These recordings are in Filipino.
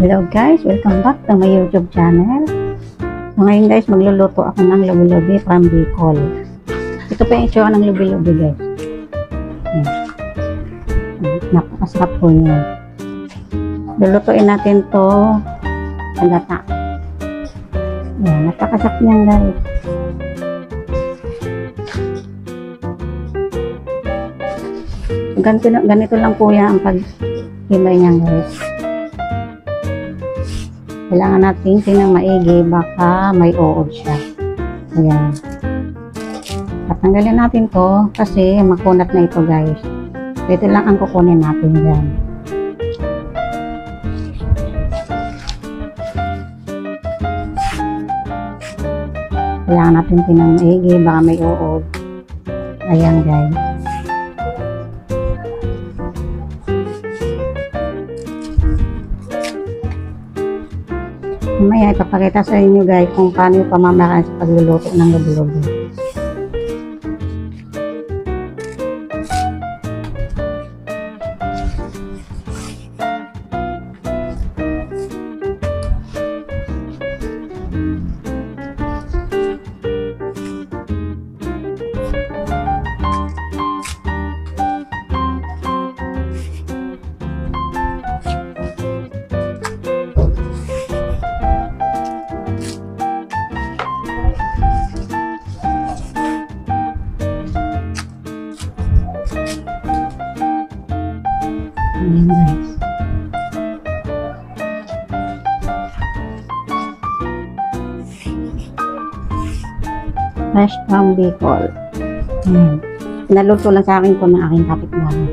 Hello guys, welcome back to my YouTube channel. So ngayon guys, magluluto ako ng lubi-lubi from Bicol. Ito pa yung itsura ng lubi-lubi guys. Ayan. Napakasarap po niyan. Lulutuin natin to sa gata. Ayan, napakasarap niyan guys. Ganito lang po yan ang paghimay niyan guys. Kailangan natin tingnan maigi, baka may uod siya. Ayan. Tatanggalin natin to kasi makunat na ito guys. Ito lang ang kukunin natin dyan. Kailangan natin tingnan maigi, baka may uod. Ayan guys. Mamaya ipapakita sa inyo guys kung paano yung pamamaraan sa pagluluto ng lubi-lubi. Ayan guys. Fresh from Bicol. Ayan. Pinaluto lang sa akin po ng aking kapitbahay.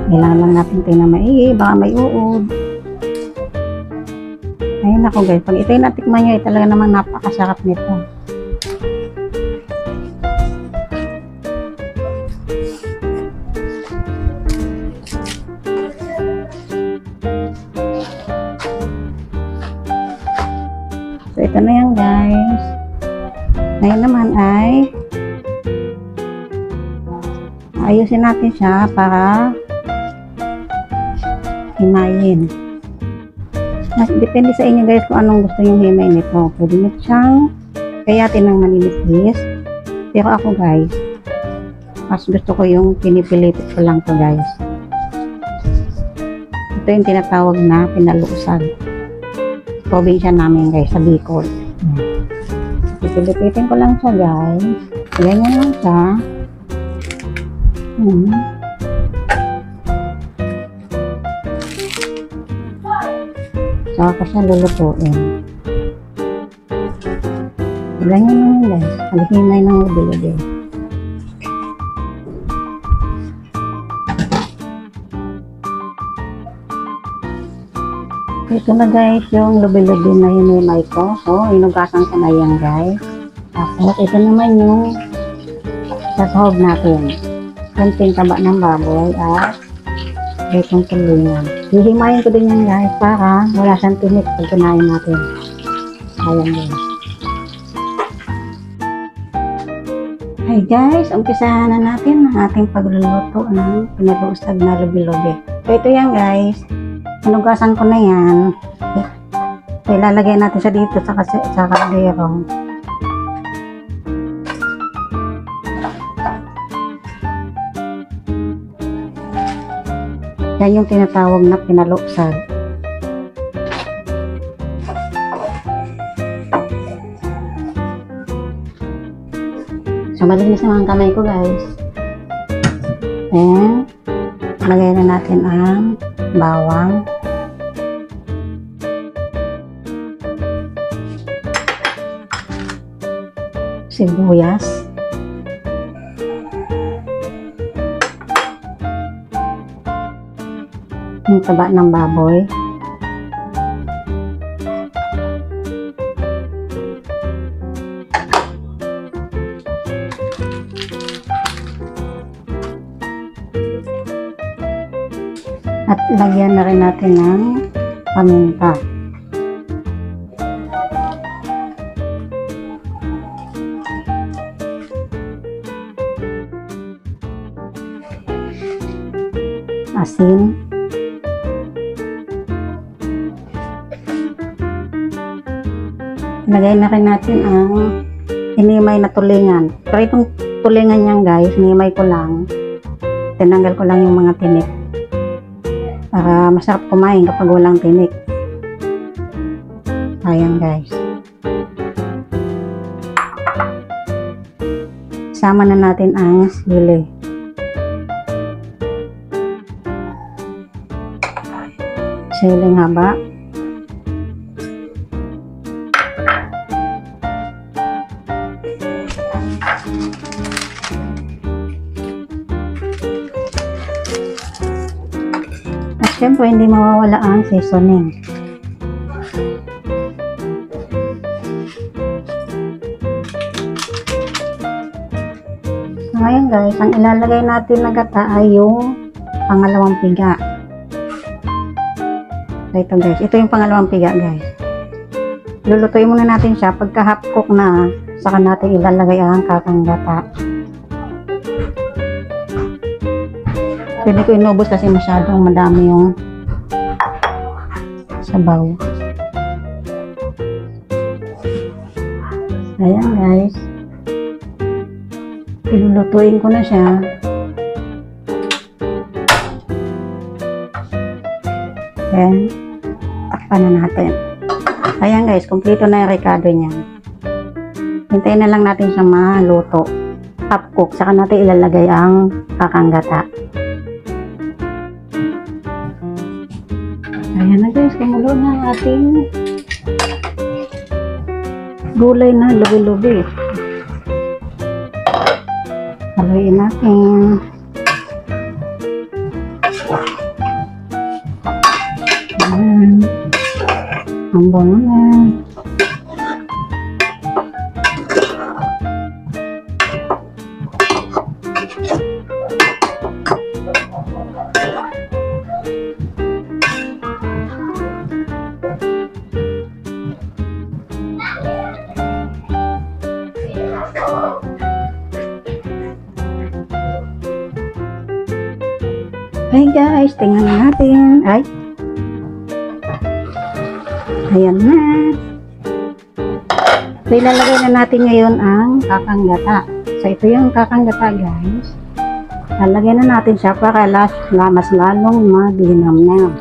Kailangan lang natin tingnan maigi, baka may uod. Ayun ako guys, pag ito yung natikman nyo, talaga namang napakasarap nito. So ito na yan guys. Ngayon naman ay ayusin natin siya para himayin. Depende sa inyo guys kung anong gusto yung himay nito. Pwede nyo siyang kayatin ng maninipis. Pero ako guys, mas gusto ko yung pinipilitit ko lang to guys. Ito yung tinatawag na pinalusag. Probinsya namin guys sa Bicol. Pipilipitin ko lang siya guys. Ganyan lang siya. Saka ko siya lulutuin. Ganyan naman guys. Paghimay ng lubi-lubi. Ito na guys yung lubi-lubi na hinimay ko. So, inugasan ko na yan guys. Tapos, ito naman yung sasahog natin. Kunting taba ng baboy at itong tulingan. Hihimayin ko din yan guys para wala siyang tinik pag kinain natin. Ayan guys. Hi guys, umpisahan na natin ang ating pagluluto ng pinalusag na lubi-lubi. So ito yan guys. Hinugasan ko na yan. So ilalagay natin siya dito sa kaldero. Yan yung tinatawag na pinalusag. So, malinis naman ang kamay ko guys. And, lagay na natin ang bawang. Sibuyas. Yung taba ng baboy. At lagyan na rin natin ng paminta. asin. Lagay na rin natin ang inimay na tulingan. Pero itong tulingan niyan guys, inimay ko lang. Tinanggal ko lang yung mga tinik. Para masarap kumain kapag walang tinik. Ayan guys. Sama na natin ang sili. Siling haba. At syempre hindi mawawala ang seasoning. So, ngayon guys, ang ilalagay natin na gata ay yung pangalawang piga. So, ito guys, ito yung pangalawang piga guys. Lulutuin muna natin siya. Pagka half cook na, saka natin ilalagay ang kakang gata. Pwede ko inubos kasi masyadong madami yung sabaw. Ayan guys. Ilulutuin ko na siya. Ayan. Takpan na natin. Ayan guys, kumpleto na yung recado niya. Hintayin na lang natin siya maluto. Half cook, saka natin ilalagay ang kakang gata. Ayan na guys, kumulo na ang ating gulay na lubi-lubi. Haluin natin. Ayan. Ang bango na. Hey guys, tingnan natin. Ay. Ayan na. So, ilalagay na natin ngayon ang kakang gata. So, ito yung kakang gata guys. Lalagyan na natin siya para mas lalong maginam-nam.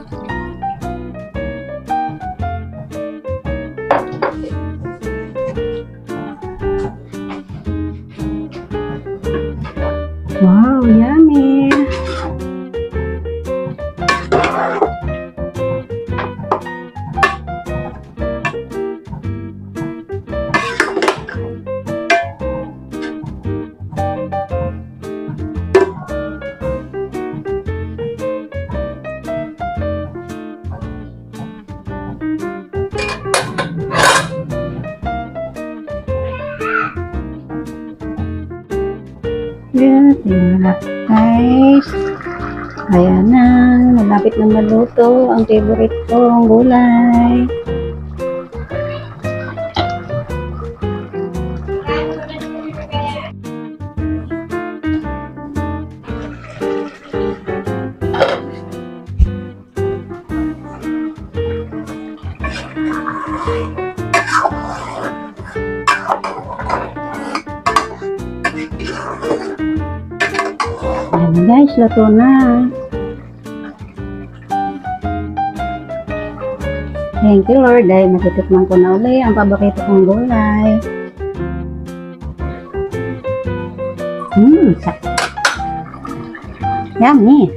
Wow, yummy! Yan, tingnan na guys. Ayan na, malapit na maluto ang favorite kong gulay. Ayan guys, luto na. Thank you Lord dahil natitikman ko na uli ang paborito kong gulay. Yummy!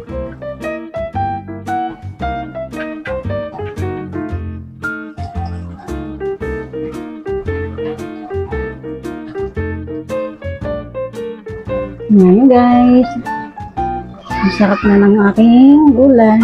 Ayan guys. Ang sarap na ng aking gulay.